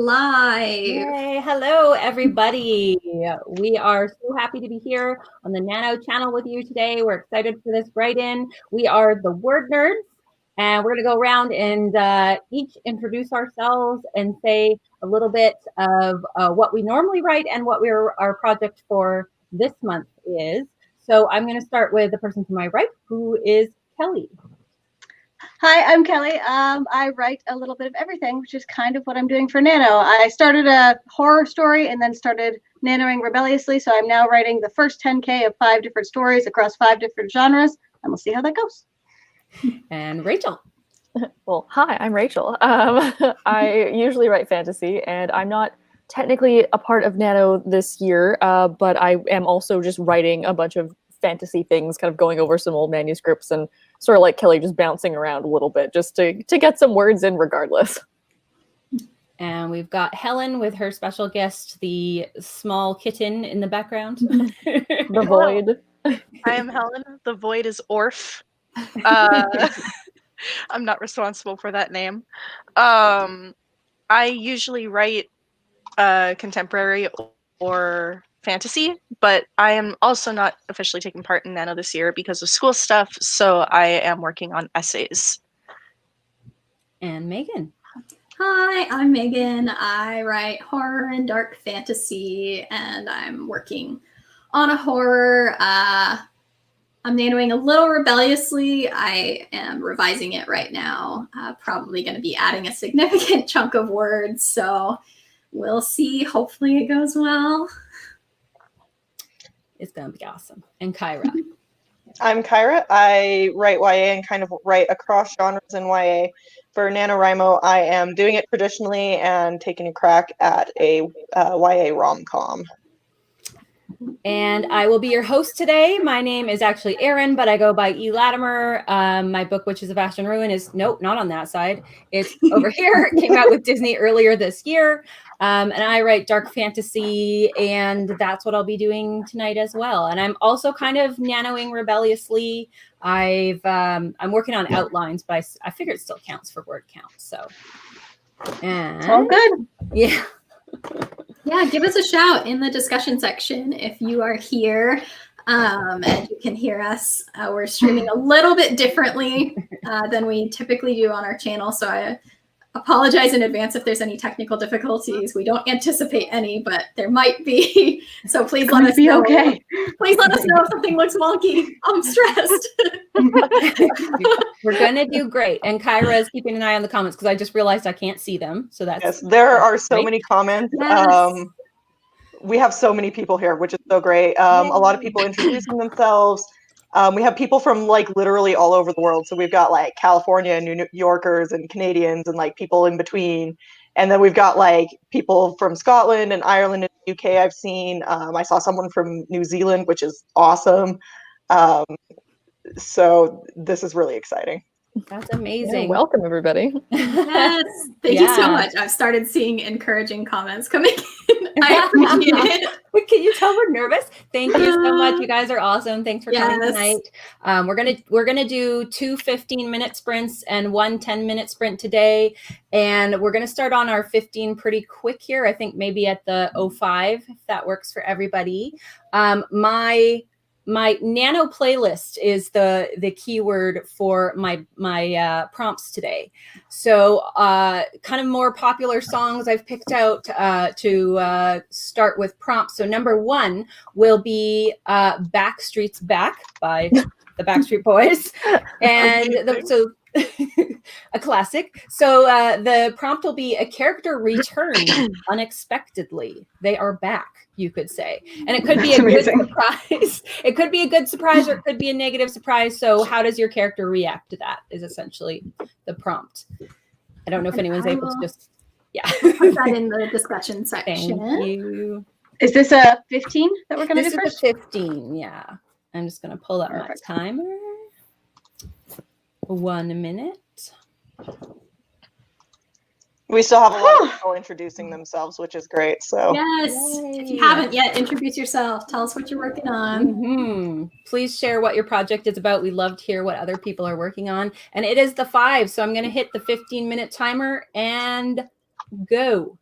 Live. Yay. Hello, everybody. We are so happy to be here on the Nano channel with you today. We're excited for this write-in. We are the Word Nerds, and we're going to go around and each introduce ourselves and say a little bit of what we normally write and what our project for this month is. So I'm going to start with the person to my right, who is Kelly. Hi, I'm Kelly. I write a little bit of everything, which is kind of what I'm doing for Nano. I started a horror story and then started nanoing rebelliously, so I'm now writing the first 10K of 5 different stories across 5 different genres, and we'll see how that goes. And Rachel. Well, hi, I'm Rachel. I usually write fantasy, and I'm not technically a part of Nano this year, but I am also just writing a bunch of fantasy things, kind of going over some old manuscripts and sort of like Kelly, just bouncing around a little bit just to get some words in regardless. And we've got Helen with her special guest, the small kitten in the background. The Void. I am Helen. The Void is Orf. I'm not responsible for that name. I usually write contemporary or fantasy, but I am also not officially taking part in Nano this year because of school stuff, so I am working on essays. And Megan. Hi, I'm Megan. I write horror and dark fantasy, and I'm working on a horror. I'm nanoing a little rebelliously. I am revising it right now. Probably going to be adding a significant chunk of words, so we'll see. Hopefully it goes well. It's going to be awesome. And Kyra. I'm Kyra. I write YA and kind of write across genres in YA. For NaNoWriMo, I am doing it traditionally and taking a crack at a YA rom-com. And I will be your host today. My name is actually Erin, but I go by E. Latimer. My book, Witches of Ashton Ruin, is, nope, not on that side. It's over here. It came out with Disney earlier this year. And I write dark fantasy, and that's what I'll be doing tonight as well. And I'm also kind of nanoing rebelliously. I'm working on outlines, but I figure it still counts for word count. So, and It's all good. Yeah. Yeah, give us a shout in the discussion section if you are here and you can hear us. We're streaming a little bit differently than we typically do on our channel, so I apologize in advance if there's any technical difficulties. We don't anticipate any, but there might be. So please let us know. Okay. Please let us know if something looks wonky. I'm stressed. We're gonna do great. And Kyra is keeping an eye on the comments because I just realized I can't see them. So that's Yes, there are so great. many comments. Yes. We have so many people here, which is so great. A lot of people introducing themselves. We have people from like literally all over the world. So we've got like California and New Yorkers and Canadians and like people in between. And then we've got like people from Scotland and Ireland and UK I've seen. I saw someone from New Zealand, which is awesome. So this is really exciting. That's amazing. Yeah, welcome, everybody. Yes, thank you so much. I've started seeing encouraging comments coming in. I appreciate it. Can you tell we're nervous? Thank you so much. You guys are awesome. Thanks for coming Yes. tonight. We're gonna do 2 15-minute sprints and 1 10-minute sprint today, and we're gonna start on our 15 pretty quick here. I think maybe at the 05 if that works for everybody. My Nano playlist is the keyword for my prompts today. So kind of more popular songs I've picked out to start with prompts. So number 1 will be Backstreet's Back by the Backstreet Boys. And so a classic. So the prompt will be a character returned unexpectedly. They are back, you could say. And it could be a good surprise. It could be a good surprise or it could be a negative surprise. So how does your character react to that is essentially the prompt. I don't know if anyone's able to just, Put that in the discussion section. Thank you. Is this a 15 that we're going to do This first? is a 15, yeah. I'm just going to pull up my timer. 1 minute. We still have a lot of people introducing themselves, which is great. So Yes, if you haven't yet, introduce yourself. Tell us what you're working on. Please share what your project is about. We love to hear what other people are working on. And it is the 5, so I'm going to hit the 15-minute timer and go.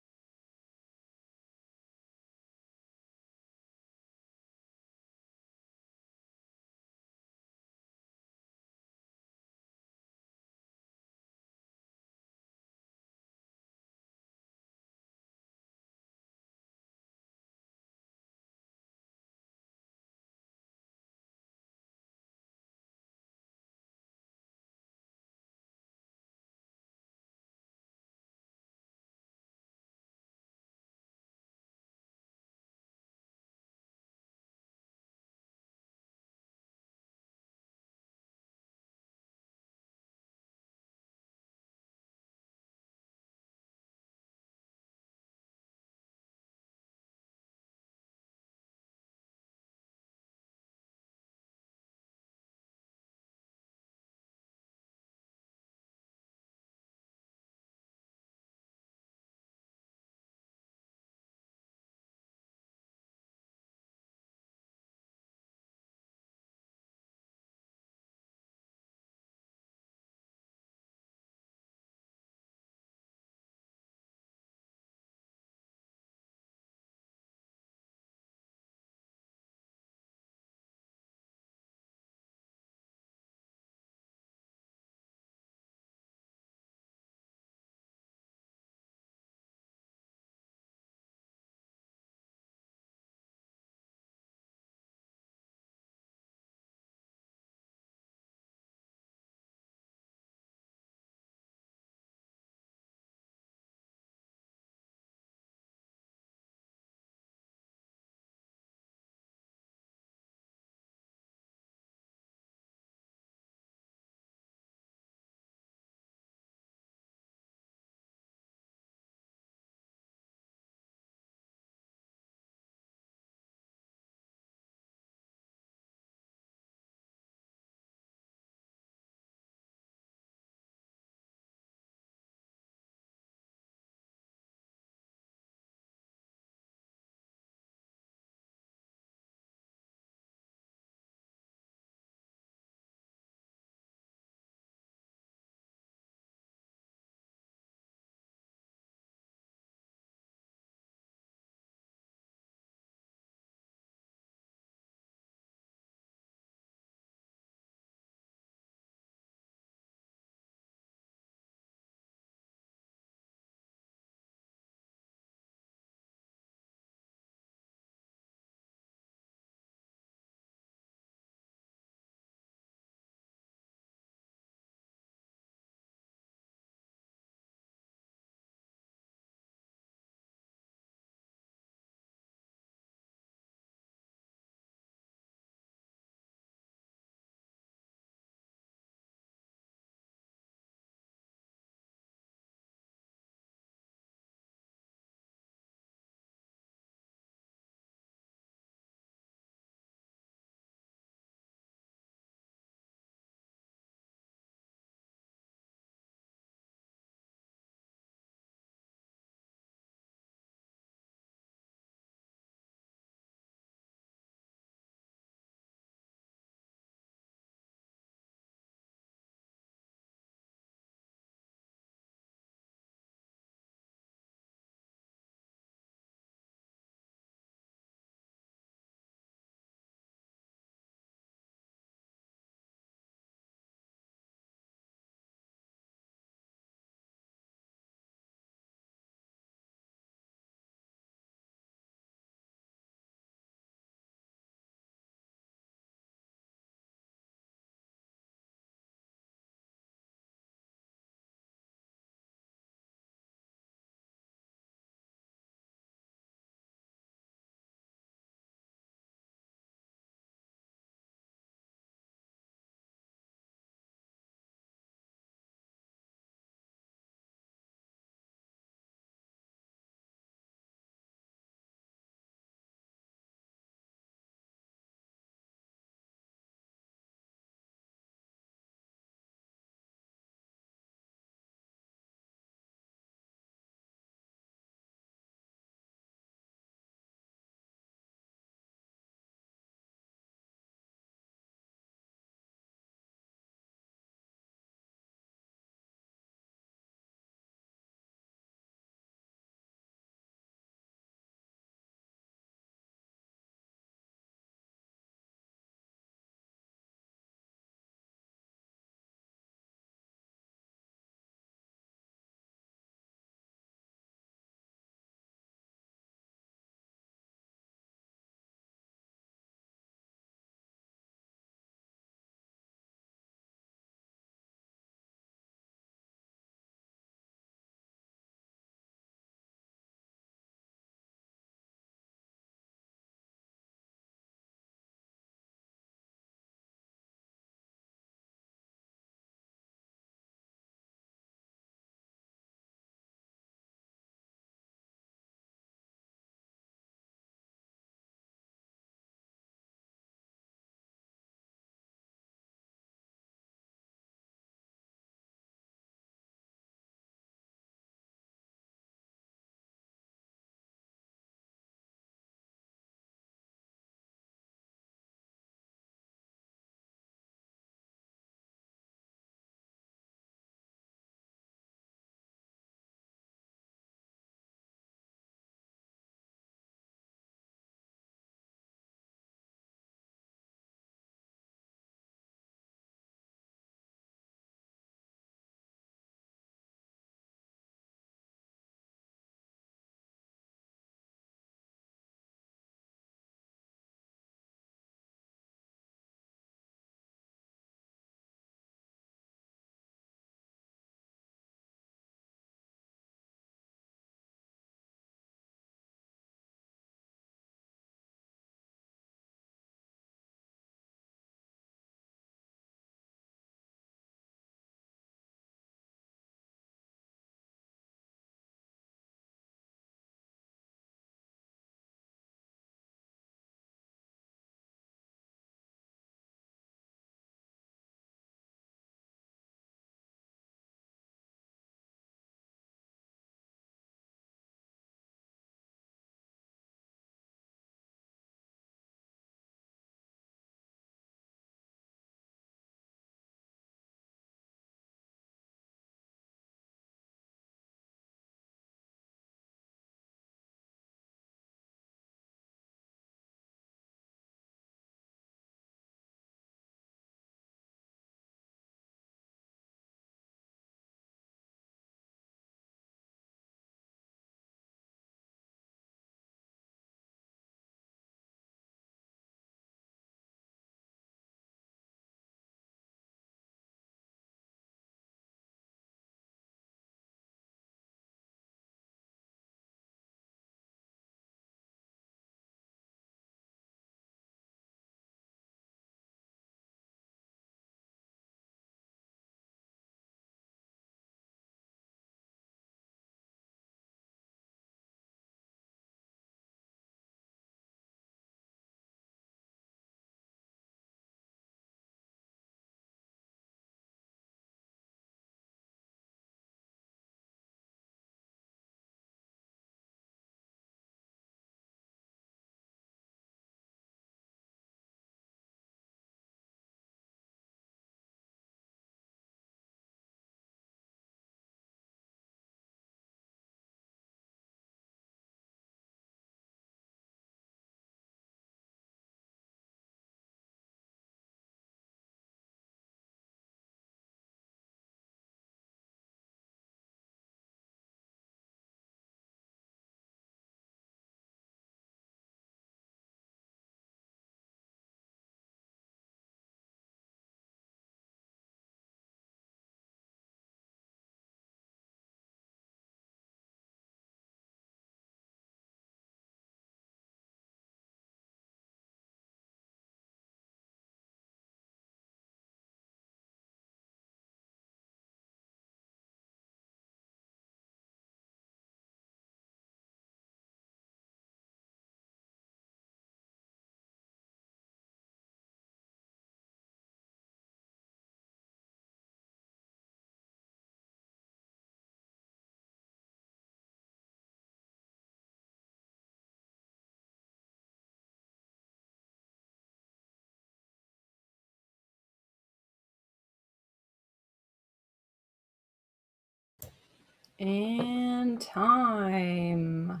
And time.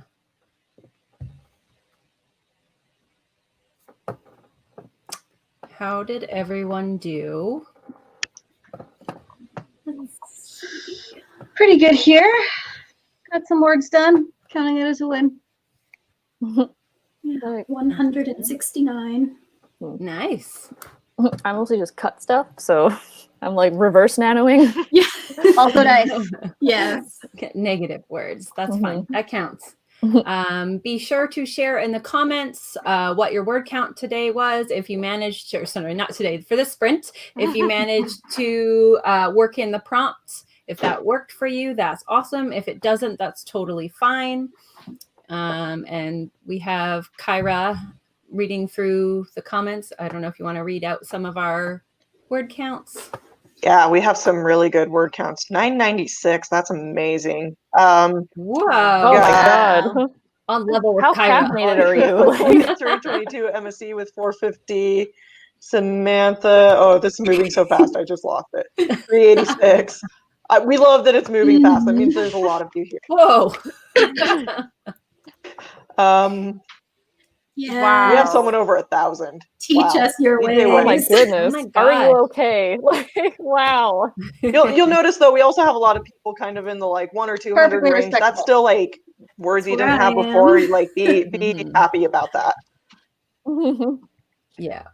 How did everyone do? Pretty good here. Got some words done. Counting it as a win. Yeah, 169. Nice. I mostly just cut stuff, so I'm like reverse nanoing. Yeah. Also nice. Yes. Negative words. That's fine. That counts. Be sure to share in the comments what your word count today was. If you managed to, or sorry, not today, for this sprint, if you managed to work in the prompts, if that worked for you, that's awesome. If it doesn't, that's totally fine. And we have Kyra reading through the comments. I don't know if you want to read out some of our word counts. Yeah, we have some really good word counts. 996. That's amazing. Whoa. Oh my god. On level with How Kyra. caffeinated are you? 322 MSE with 450. Samantha. Oh, this is moving so fast. I just lost it. 386. We love that it's moving fast. That means there's a lot of you here. Whoa. Yeah. Wow. We have someone over 1,000. Teach Wow. us your You ways. do Oh my ways. goodness. Oh my Are you God. okay? Like, wow. You'll notice though, we also have a lot of people kind of in the like 100 or 200 Perfectly range. respectable. That's still like words you That's didn't where have I before. am. Like be happy about that. Yeah.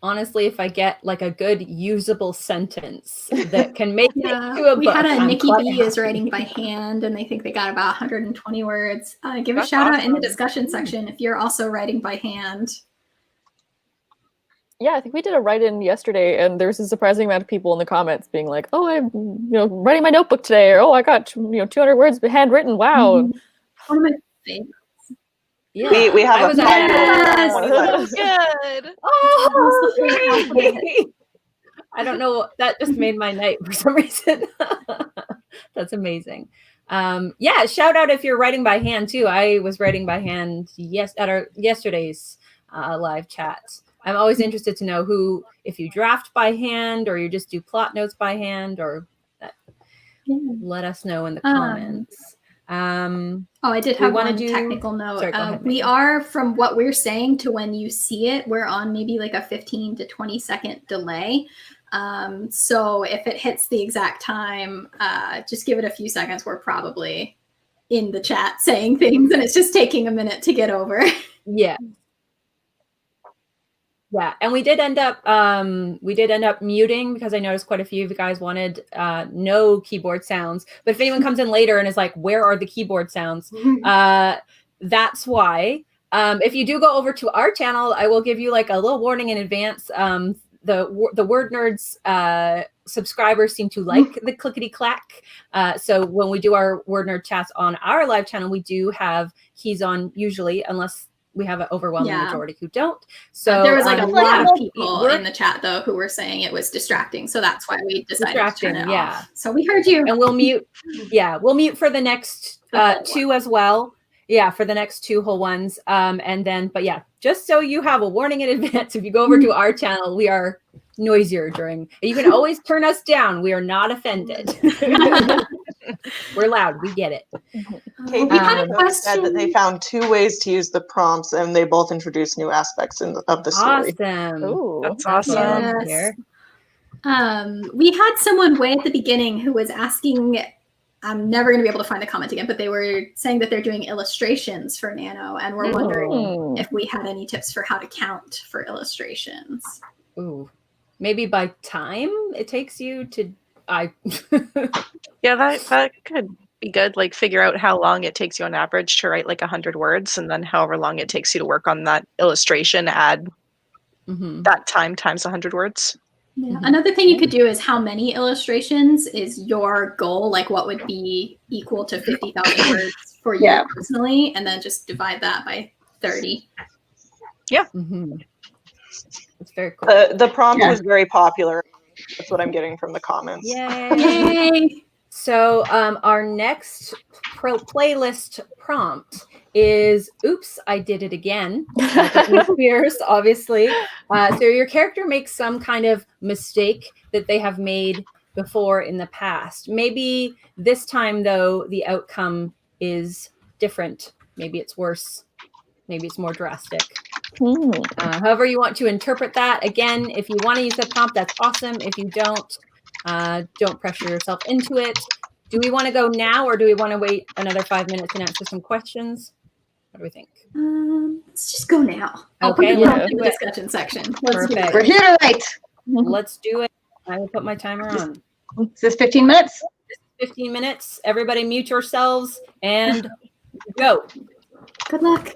Honestly, if I get like a good usable sentence that can make it to a we book, had a I'm Nikki quite B is happy. writing by hand, and they think they got about 120 words. Give a That's shout out in the awesome. discussion section if you're also writing by hand. Yeah, I think we did a write-in yesterday, and there was a surprising amount of people in the comments being like, "Oh, I'm writing my notebook today," or "Oh, I got 200 words handwritten." Wow. One of my favorites. Yeah. We have I a was fabulous Yes! 20 letters. Good. Oh, That's the whole alphabet. yay. I don't know. That just made my night for some reason. That's amazing. Yeah, shout out if you're writing by hand too. I was writing by hand at our yesterday's live chat. I'm always interested to know if you draft by hand or you just do plot notes by hand, or let us know in the comments. I did have one technical note. Sorry, go ahead, We Megan. are, from what we're saying to when you see it, we're on maybe like a 15 to 20 second delay. So if it hits the exact time, just give it a few seconds. We're probably in the chat saying things, and it's just taking a minute to get over. Yeah. Yeah, and we did end up muting because I noticed quite a few of you guys wanted no keyboard sounds. But if anyone comes in later and is like, "Where are the keyboard sounds?" That's why. If you do go over to our channel, I will give you like a little warning in advance. The Word Nerds subscribers seem to like the clickety clack. So when we do our Word Nerd chats on our live channel, we do have keys on usually, unless we have an overwhelming majority who don't. So there was like a lot of people in the chat though who were saying it was distracting. So that's why we decided to turn it off. So we heard you. And we'll mute. Yeah, we'll mute for the next two as well. Yeah, for the next 2 whole ones. And then, but yeah, just so you have a warning in advance, if you go over to our channel, we are noisier during. You can always turn us down. We are not offended. We're loud. We get it. Kate said that they found 2 ways to use the prompts, and they both introduced new aspects of the story. Awesome. Ooh, that's awesome. Yes. We had someone way at the beginning who was asking, I'm never going to be able to find the comment again, but they were saying that they're doing illustrations for Nano, and we're wondering if we had any tips for how to count for illustrations. Ooh, maybe by time it takes you to. Yeah, that could be good. Like figure out how long it takes you on average to write like 100 words, and then however long it takes you to work on that illustration, add that time times 100 words. Yeah. Another thing you could do is how many illustrations is your goal? Like what would be equal to 50,000 words for you personally, and then just divide that by 30. Yeah. It's very cool. The prompt was very popular. That's what I'm getting from the comments. Yay! So our next playlist prompt is "Oops, I Did It Again." Britney Spears, obviously. So your character makes some kind of mistake that they have made before in the past. Maybe this time, though, the outcome is different. Maybe it's worse. Maybe it's more drastic. However you want to interpret that. Again, if you want to use the prompt, that's awesome. If you don't pressure yourself into it. Do we want to go now, or do we want to wait another 5 minutes and answer some questions? What do we think? Let's just go now. I'll Okay, put the let's prompt in do the it. discussion section. Let's do Perfect. We're it. here to write. Let's do it. I will put my timer on. Is this 15 minutes? 15 minutes. Everybody mute yourselves and go. Good luck.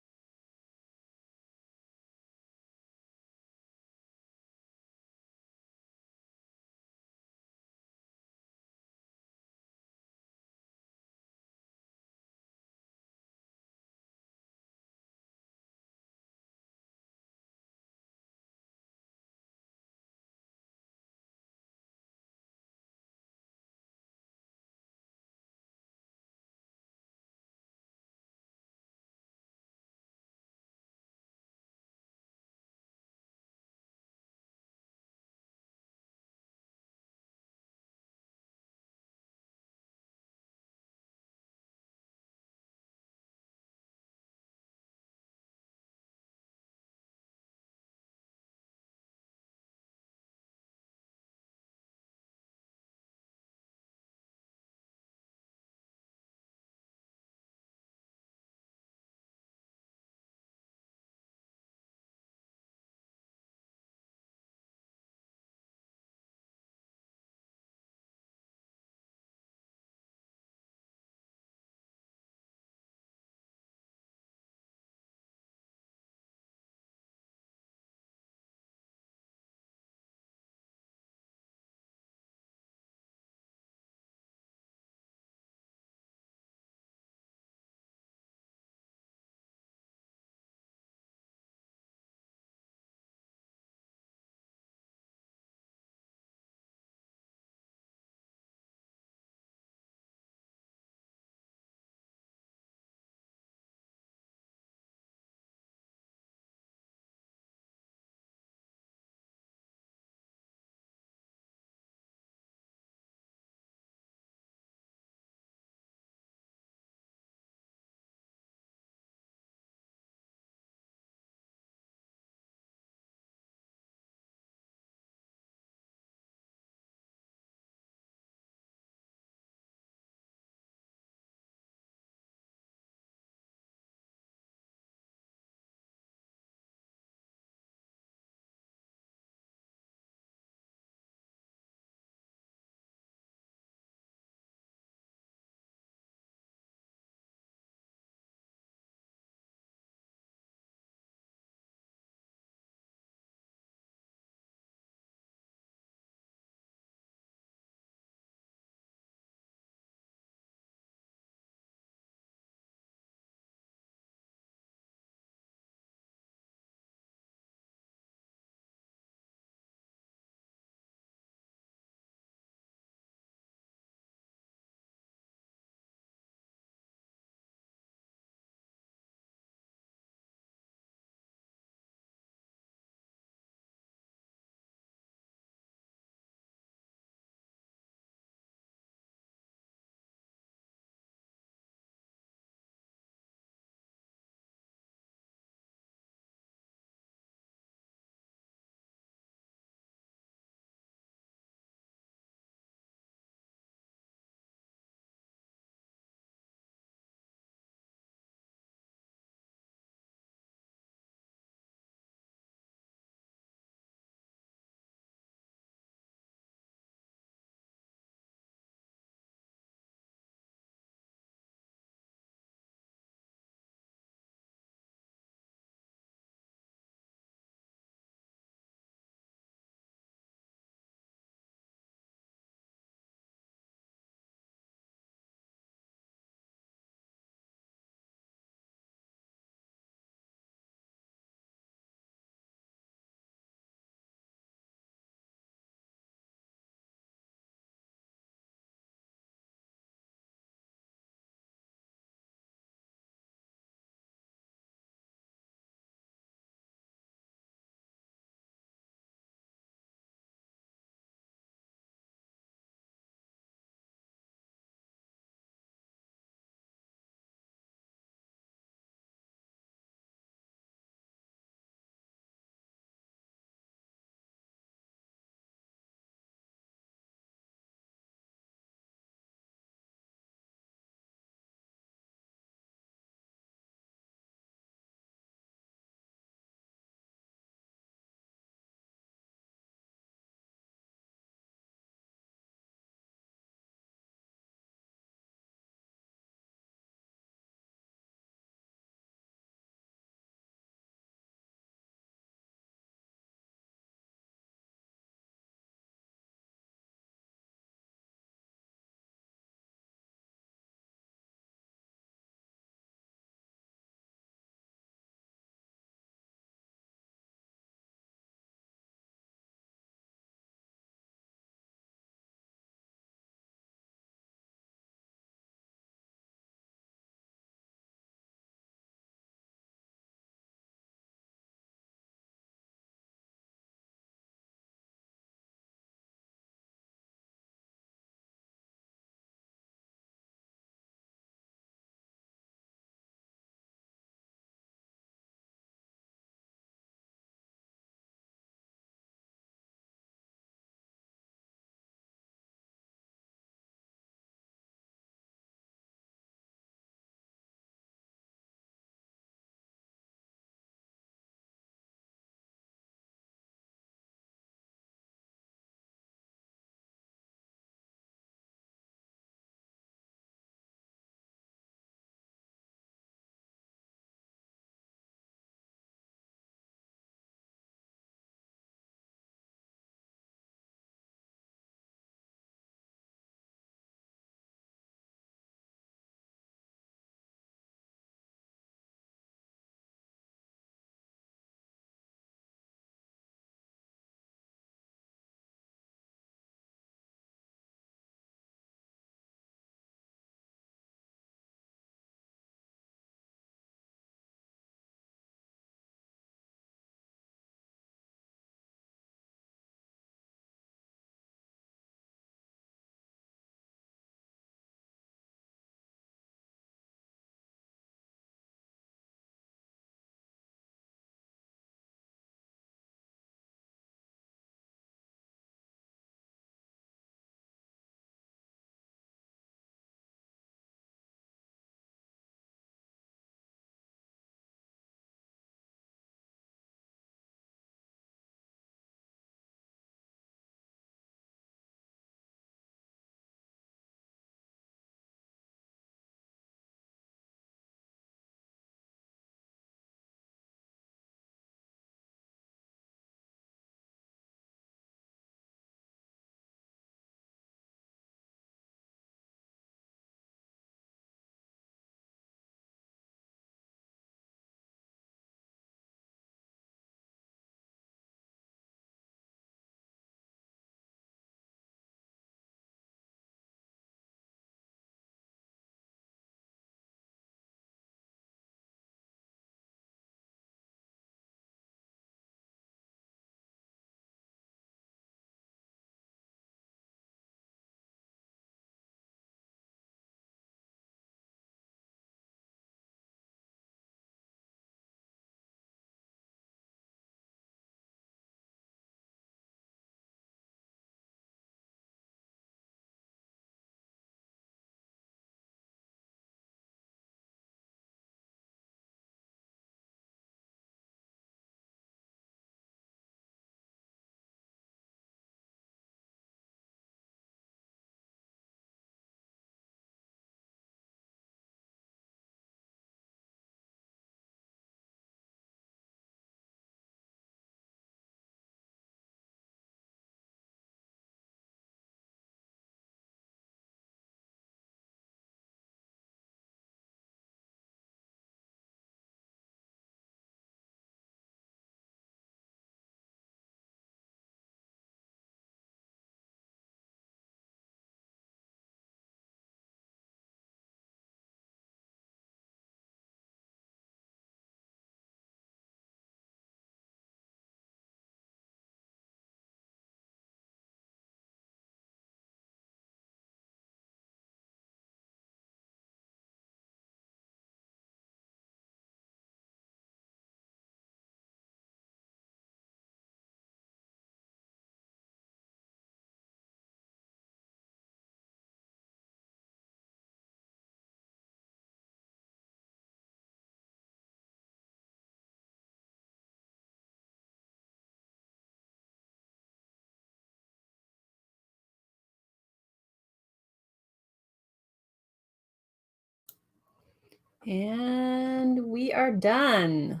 And we are done.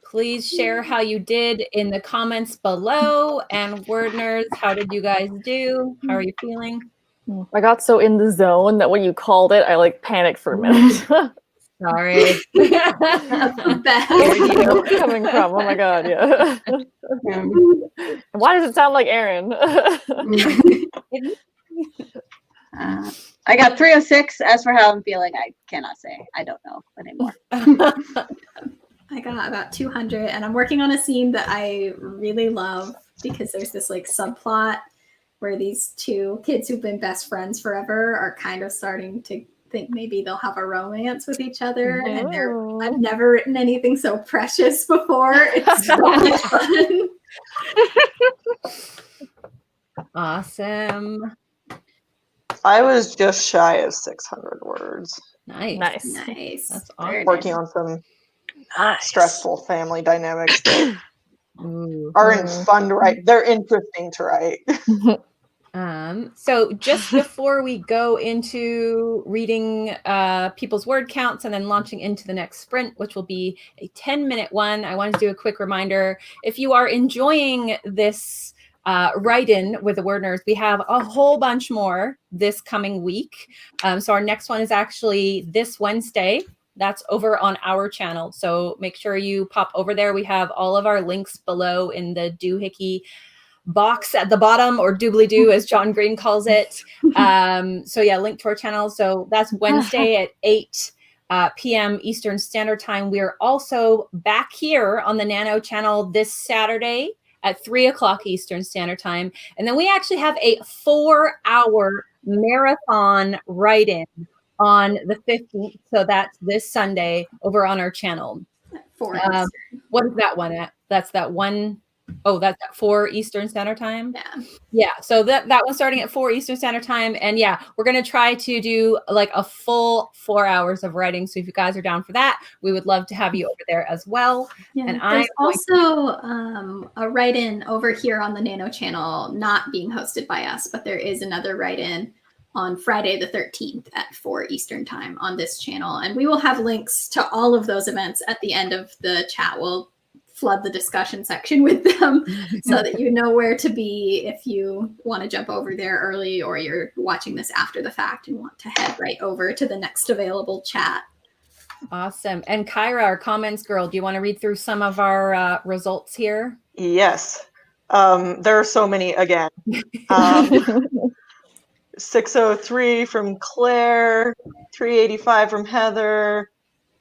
Please share how you did in the comments below. And word nerds, how did you guys do? How are you feeling? I got so in the zone that when you called it, I like panicked for a minute. Sorry. That's the best. Where it's coming from? Oh my god, yeah. Why does it sound like Aaron? I got 306. As for how I'm feeling, I cannot say. I don't know anymore. I got about 200, and I'm working on a scene that I really love because there's this like subplot where these two kids who've been best friends forever are kind of starting to think maybe they'll have a romance with each other. And I've never written anything so precious before. It's so much fun. Awesome. I was just shy of 600 words. Nice. Nice. That's awesome. Working on some stressful family dynamics that Ooh. aren't fun to write. They're interesting to write. So just before we go into reading people's word counts and then launching into the next sprint, which will be a 10-minute one, I want to do a quick reminder. If you are enjoying this write-in with the word nerds, we have a whole bunch more this coming week. So our next one is actually this Wednesday. That's over on our channel. So make sure you pop over there. We have all of our links below in the doohickey box at the bottom, or doobly-doo as John Green calls it. So yeah, link to our channel. So that's Wednesday at 8 p.m. Eastern Standard Time. We are also back here on the Nano channel this Saturday at 3 o'clock Eastern Standard Time. And then we actually have a 4-hour marathon write-in on the 15th. So that's this Sunday over on our channel. What is that one at? That's that one. Oh, that's at 4 Eastern Standard Time. Yeah. So that one's starting at 4 Eastern Standard Time. And yeah, we're going to try to do like a full 4 hours of writing. So if you guys are down for that, we would love to have you over there as well. Yeah, and there's also a write-in over here on the Nano channel, not being hosted by us, but there is another write-in on Friday the 13th at 4 Eastern Time on this channel. And we will have links to all of those events at the end of the chat. We'll flood the discussion section with them so that you know where to be if you want to jump over there early, or you're watching this after the fact and want to head right over to the next available chat. Awesome. And Kyra, our comments girl, do you want to read through some of our results here? Yes. There are so many again. 603 from Claire, 385 from Heather.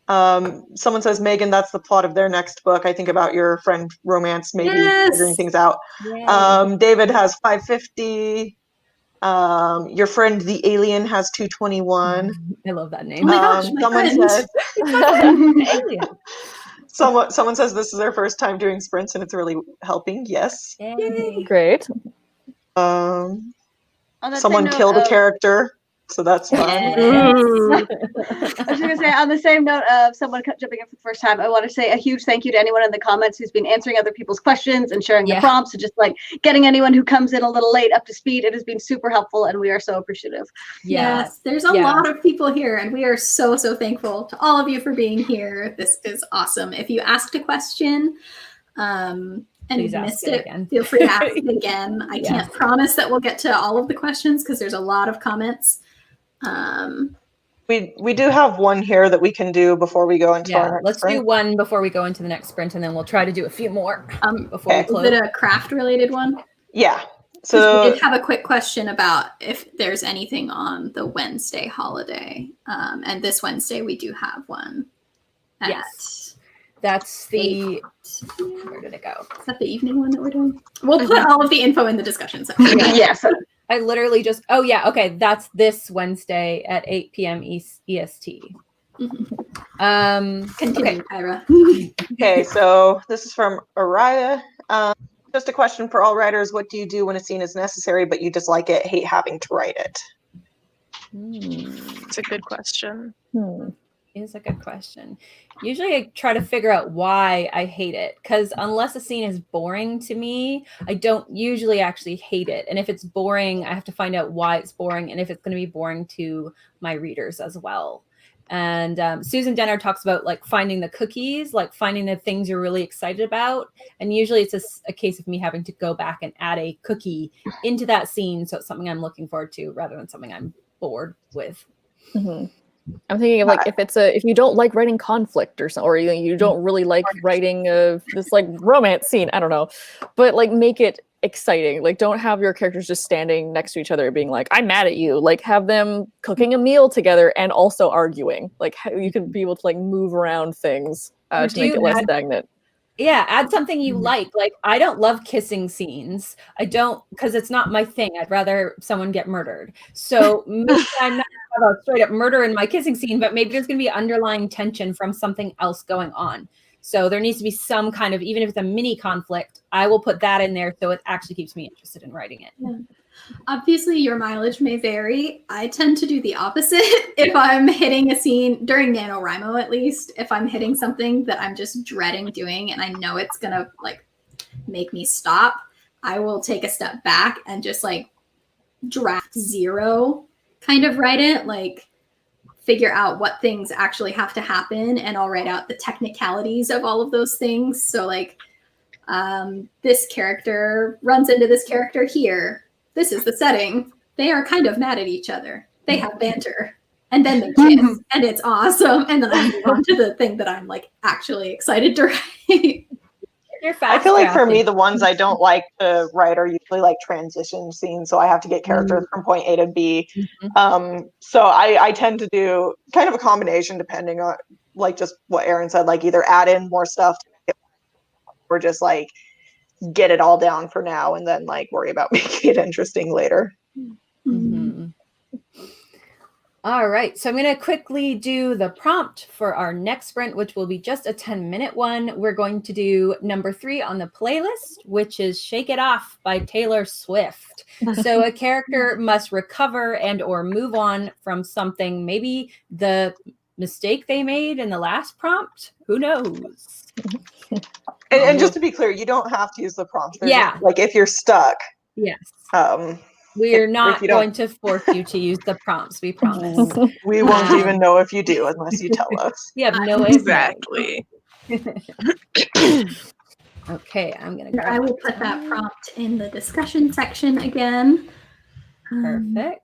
Someone says, Megan, that's the plot of their next book. I think about your friend romance, maybe figuring things out. David has 550. Your friend the alien has 221. I love that name. Oh my gosh, someone says this is their first time doing sprints and it's really helping. Yes. Yay. Great. Someone killed a character, so that's fun. I was just going to say, on the same note of someone jumping in for the first time, I want to say a huge thank you to anyone in the comments who's been answering other people's questions and sharing the prompts, and just like getting anyone who comes in a little late up to speed. It has been super helpful, and we are so appreciative. Yes, there's a lot of people here, and we are so thankful to all of you for being here. This is awesome. If you asked a question, and you missed it, feel free to ask it again. I can't promise that we'll get to all of the questions because there's a lot of comments. We do have one here that we can do before we go into our next let's sprint. do one before we go into the next sprint, and then we'll try to do a few more before we close. Is it a craft related one? Yeah. So we did have a quick question about if there's anything on the Wednesday holiday. And this Wednesday we do have one. Yes. That's the, where did it go? Is that the evening one that we're doing? We'll put all of the info in the discussion section. Yes. I literally just, okay, that's this Wednesday at 8 p.m. EST. Continue, Kyra. Okay, so this is from Araya. Just a question for all writers. What do you do when a scene is necessary, but you dislike it, hate having to write it? It's a good question. Is a good question. Usually I try to figure out why I hate it, because unless a scene is boring to me, I don't usually actually hate it. And if it's boring, I have to find out why it's boring and if it's going to be boring to my readers as well. And Susan Denner talks about like finding the cookies, like finding the things you're really excited about. And usually it's a case of me having to go back and add a cookie into that scene. So it's something I'm looking forward to rather than something I'm bored with. Mm-hmm. I'm thinking of like if you don't like writing conflict or something, or you don't really like writing this like romance scene, I don't know, but like make it exciting. Like don't have your characters just standing next to each other being like, I'm mad at you. Like have them cooking a meal together and also arguing. Like you can be able to like move around things to make it less stagnant. Yeah, add something you like. Like, I don't love kissing scenes. I don't, because it's not my thing. I'd rather someone get murdered. So maybe I'm not gonna have a straight up murder in my kissing scene, but maybe there's going to be underlying tension from something else going on. So there needs to be some kind of, even if it's a mini conflict, I will put that in there so it actually keeps me interested in writing it. Yeah. Obviously, your mileage may vary. I tend to do the opposite. If I'm hitting a scene, during NaNoWriMo at least, if I'm hitting something that I'm just dreading doing and I know it's going to like make me stop, I will take a step back and just like draft 0 kind of write it, like figure out what things actually have to happen, and I'll write out the technicalities of all of those things. So like this character runs into this character here. This is the setting. They are kind of mad at each other. They have banter. And then they kiss. And it's awesome. And then I move on to the thing that I'm like actually excited to write. I feel like for me, the ones I don't like to write are usually like transition scenes. So I have to get characters from point A to B. So I tend to do kind of a combination depending on like just what Erin said, like either add in more stuff or just like get it all down for now and then like worry about making it interesting later. All right, so I'm going to quickly do the prompt for our next sprint, which will be just a 10-minute one. We're going to do number 3 on the playlist, which is Shake It Off by Taylor Swift. So a character must recover and or move on from something, maybe the mistake they made in the last prompt. Who knows? And just to be clear, you don't have to use the prompt. Yeah. Like if you're stuck. Yes. We're not going to force you to use the prompts, we promise. We won't even know if you do unless you tell us. You have no way. Exactly. Okay, I'm going to grab I will put that prompt in the discussion section again. Perfect.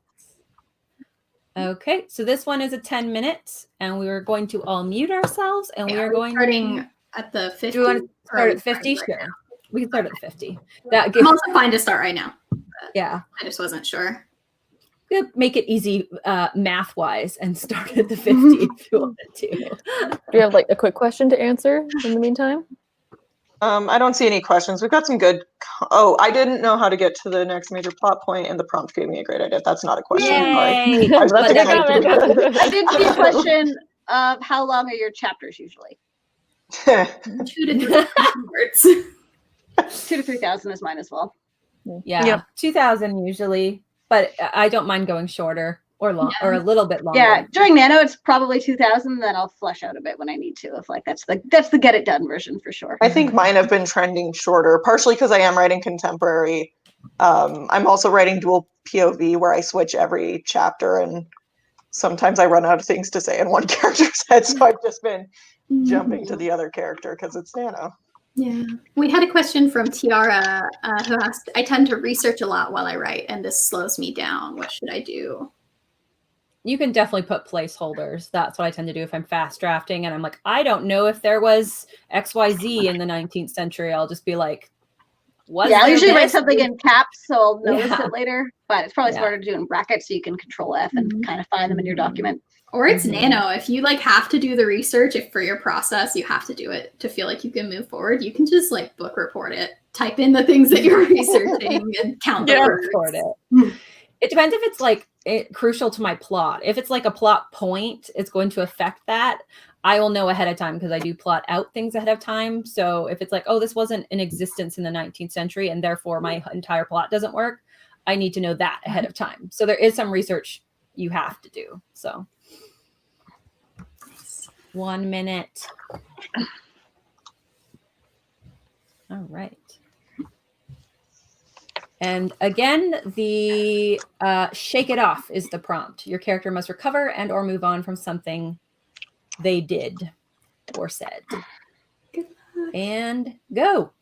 Okay, so this one is a 10 minutes, and we are going to all mute ourselves, and we are going starting at the 50. Do you want to start at 50? Sure. Now? We can start at the 50. I'm also fine to start right now. Yeah. I just wasn't sure. Make it easy math-wise and start at the 50 if you wanted to. Do you have like a quick question to answer in the meantime? I don't see any questions. We've got some good. Oh, I didn't know how to get to the next major plot point, and the prompt gave me a great idea. That's not a question. Yay! I did see a question of how long are your chapters usually? 2 to 3 words. 2 to 3,000 is mine as well. Yeah, Yep. 2,000 usually, but I don't mind going shorter or long or a little bit longer. Yeah, during Nano, it's probably 2,000. Then I'll flesh out a bit when I need to. If like that's the get it done version for sure. I think mine have been trending shorter, partially because I am writing contemporary. I'm also writing dual POV where I switch every chapter, and sometimes I run out of things to say in one character's head, so I've just been jumping to the other character because it's Nano. Yeah, we had a question from Tiara who asked, I tend to research a lot while I write, and this slows me down. What should I do? You can definitely put placeholders. That's what I tend to do if I'm fast drafting and I'm like, I don't know if there was XYZ in the 19th century. I'll just be like, what? Yeah, I usually write something in caps, so I'll notice it later. But it's probably smarter to do in brackets so you can Control F and kind of find them in your document. Or it's Nano. If you like have to do the research, if for your process you have to do it to feel like you can move forward, you can just like book report it, type in the things that you're researching and count the words. Report it. It depends if it's like crucial to my plot. If it's like a plot point, it's going to affect that. I will know ahead of time because I do plot out things ahead of time. So if it's like, oh, this wasn't in existence in the 19th century and therefore my entire plot doesn't work, I need to know that ahead of time. So there is some research you have to do. So 1 minute. All right. And again, the shake it off is the prompt. Your character must recover and or move on from something they did or said. Good luck. And go.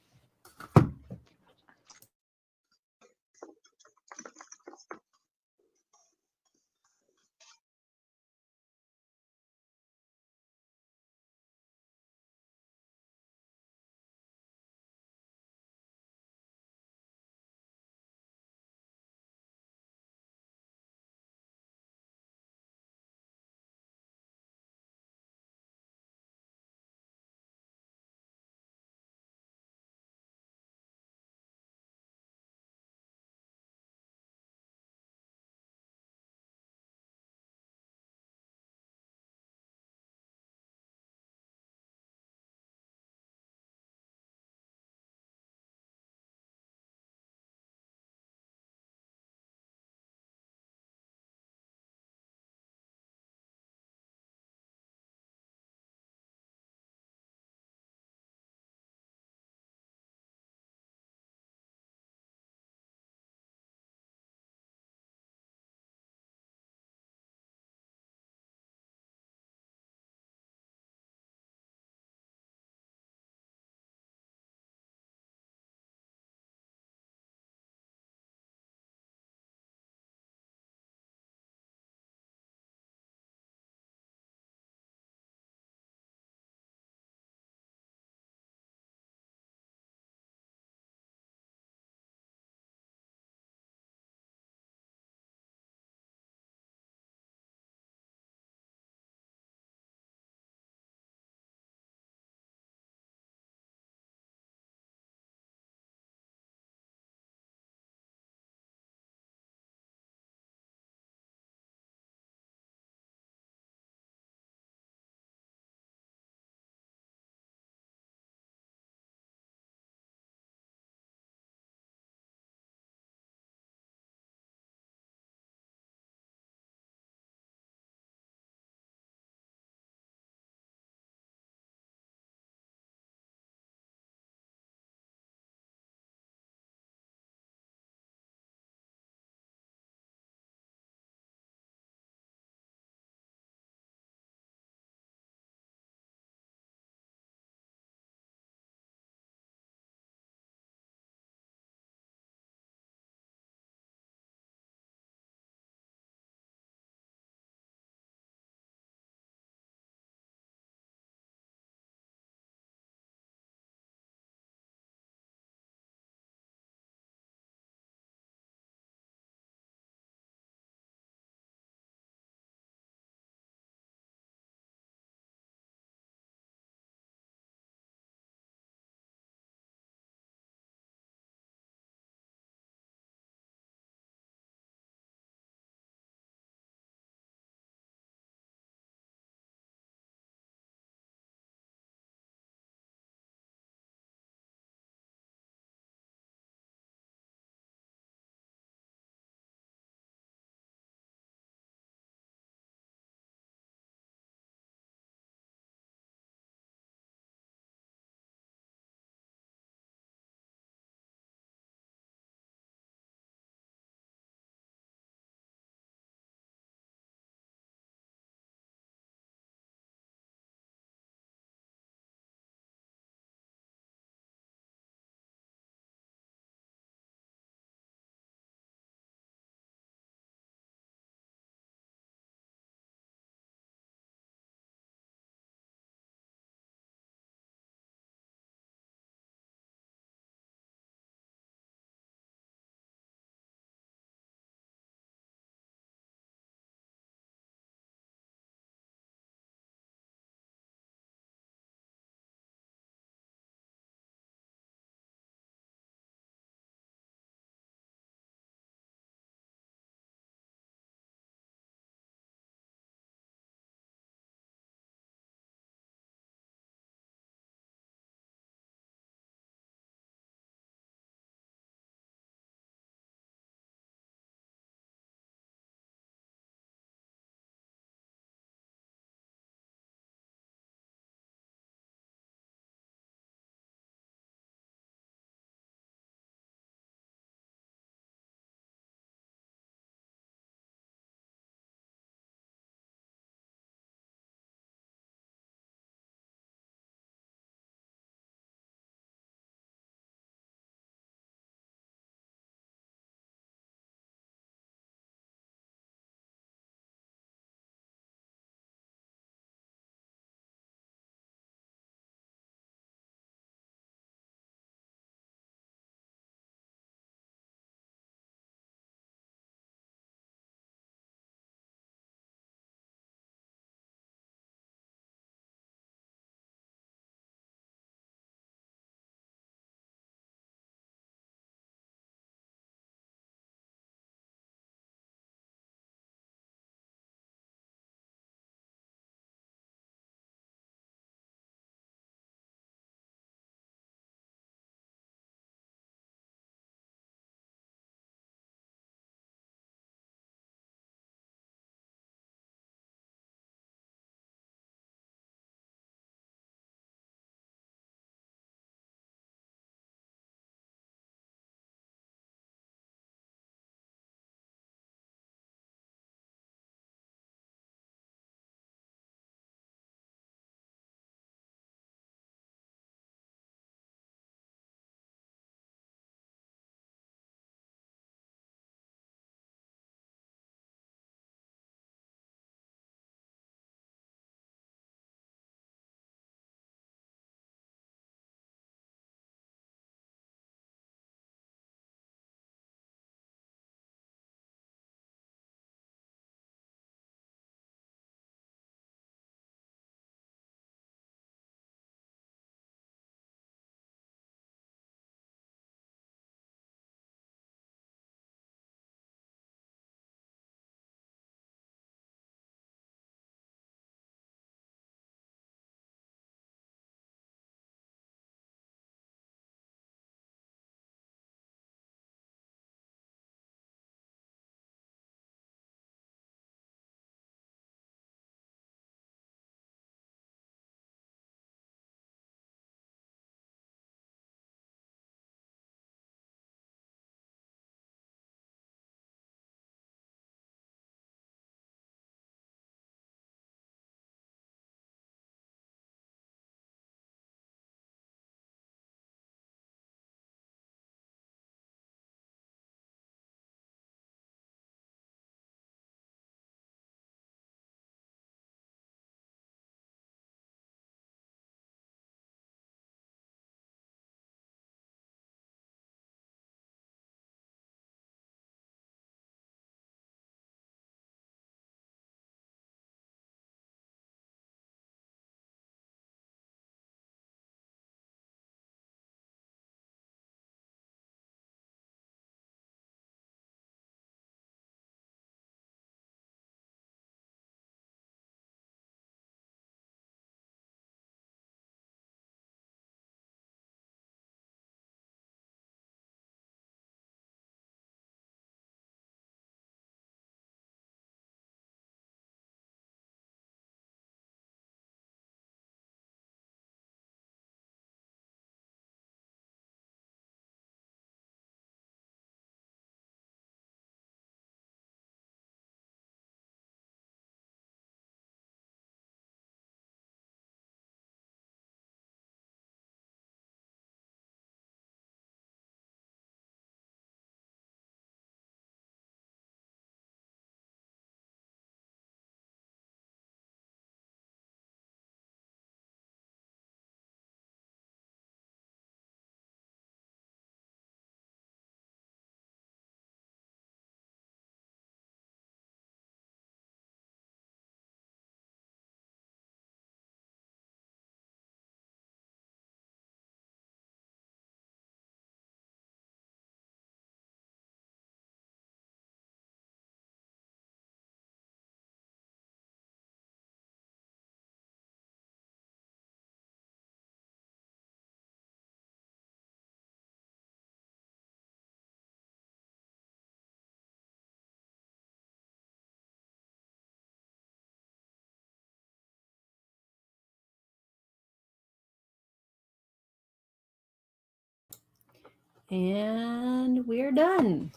And we're done.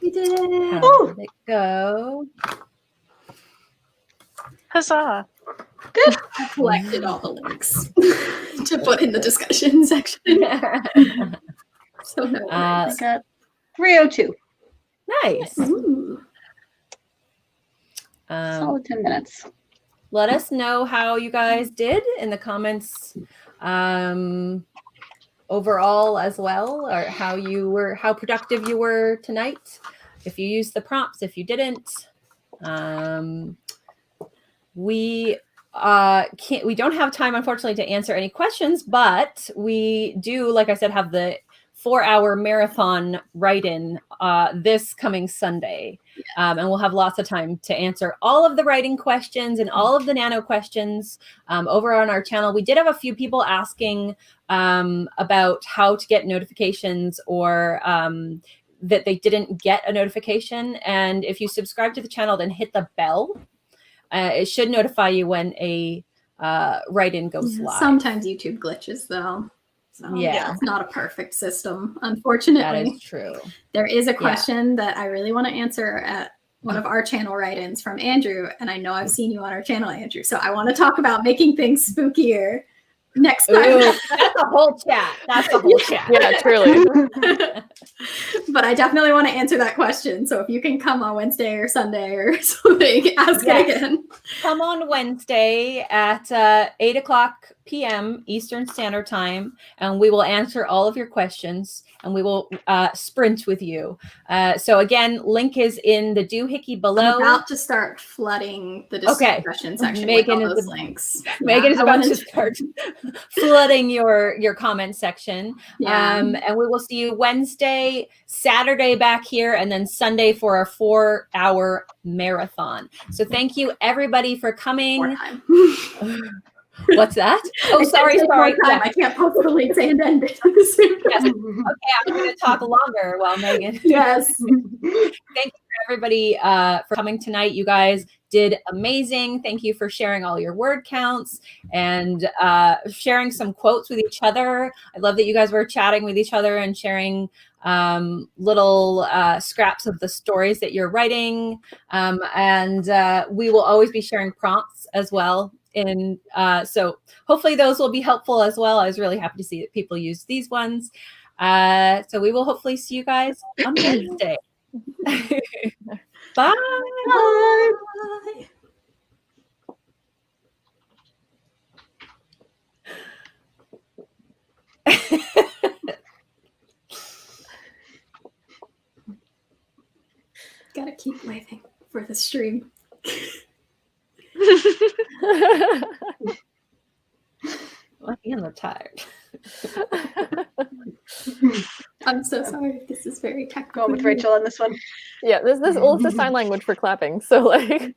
We did it. How did it go? Huzzah! I collected all the links to put in the discussion section. So no I worries. got 302. Nice. Ooh. Solid 10 minutes. Let us know how you guys did in the comments overall as well, or how productive you were tonight. If you used the prompts, if you didn't. We don't have time, unfortunately, to answer any questions, but we do, like I said, have the 4-hour marathon write-in this coming Sunday. And we'll have lots of time to answer all of the writing questions and all of the nano questions over on our channel. We did have a few people asking about how to get notifications, or that they didn't get a notification. And if you subscribe to the channel, then hit the bell. It should notify you when a write-in goes live. Sometimes YouTube glitches, though. So Yeah. it's not a perfect system, unfortunately. That is true. There is a question that I really want to answer at one of our channel write-ins from Andrew, and I know I've seen you on our channel, Andrew. So I want to talk about making things spookier next time. Ooh, that's a whole chat. That's a whole chat. Yeah, truly. But I definitely want to answer that question. So if you can come on Wednesday or Sunday or something, ask it again. Come on Wednesday at 8:00 p.m. Eastern Standard Time, and we will answer all of your questions, and we will sprint with you. So again, link is in the doohickey below. I'm about to start flooding the discussion section Megan with all is those links. Megan is about to start flooding your comment section. Yeah. And we will see you Wednesday, Saturday back here, and then Sunday for our 4-hour marathon. So thank you everybody for coming. More time. What's that? Oh, sorry. Yeah. I can't post the links and end it at the same time. Yes. Okay, I'm going to talk longer while Megan. Yes. Thank you for everybody for coming tonight. You guys did amazing. Thank you for sharing all your word counts and sharing some quotes with each other. I love that you guys were chatting with each other and sharing little scraps of the stories that you're writing. And we will always be sharing prompts as well. And so hopefully those will be helpful as well. I was really happy to see that people use these ones. So we will hopefully see you guys on Wednesday. Bye. Bye. Gotta keep waiting for the stream. My hands are tired. I'm so sorry if this is very technical. Going with Rachel on this one. Yeah, this is sign language for clapping. So like